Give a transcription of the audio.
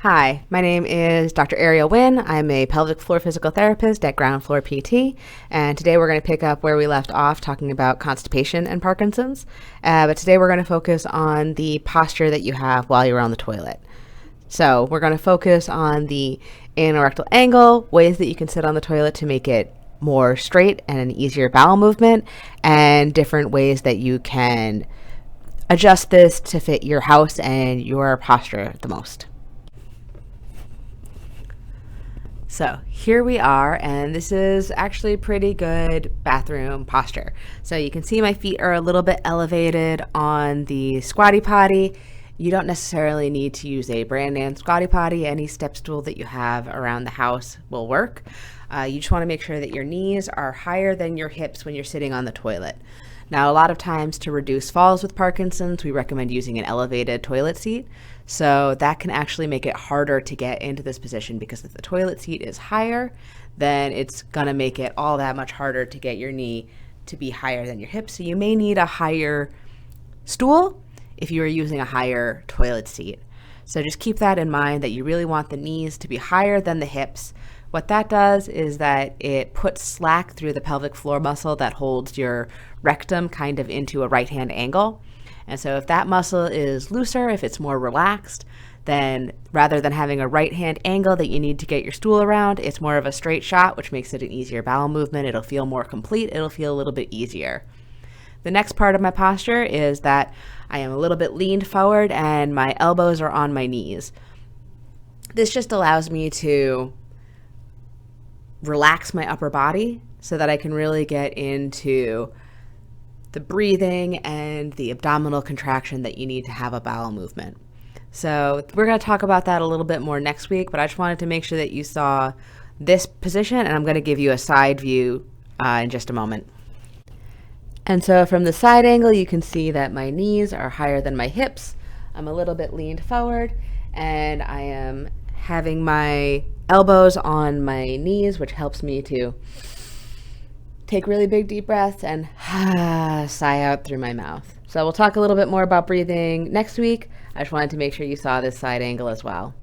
Hi, my name is Dr. Ariel Wynn. I'm a pelvic floor physical therapist at Ground Floor PT, and today we're going to pick up where we left off talking about constipation and Parkinson's. But today we're going to focus on the posture that you have while you're on the toilet. So we're going to focus on the anorectal angle, ways that you can sit on the toilet to make it more straight and an easier bowel movement, and different ways that you can adjust this to fit your house and your posture the most. So here we are, and this is actually pretty good bathroom posture. So you can see my feet are a little bit elevated on the squatty potty. You don't necessarily need to use a brand name squatty potty. Any step stool that you have around the house will work. You just want to make sure that your knees are higher than your hips when you're sitting on the toilet. Now, a lot of times to reduce falls with Parkinson's, we recommend using an elevated toilet seat. So that can actually make it harder to get into this position, because if the toilet seat is higher, then it's going to make it all that much harder to get your knee to be higher than your hip. So you may need a higher stool if you are using a higher toilet seat. So just keep that in mind, that you really want the knees to be higher than the hips. What that does is that it puts slack through the pelvic floor muscle that holds your rectum kind of into a right-hand angle. And so if that muscle is looser, if it's more relaxed, then rather than having a right-hand angle that you need to get your stool around, it's more of a straight shot, which makes it an easier bowel movement. It'll feel more complete. It'll feel a little bit easier. The next part of my posture is that I am a little bit leaned forward and my elbows are on my knees. This just allows me to relax my upper body so that I can really get into the breathing and the abdominal contraction that you need to have a bowel movement. So we're going to talk about that a little bit more next week, but I just wanted to make sure that you saw this position, and I'm going to give you a side view in just a moment. And so from the side angle, you can see that my knees are higher than my hips. I'm a little bit leaned forward, and I am having my elbows on my knees, which helps me to take really big deep breaths and sigh out through my mouth. So we'll talk a little bit more about breathing next week. I just wanted to make sure you saw this side angle as well.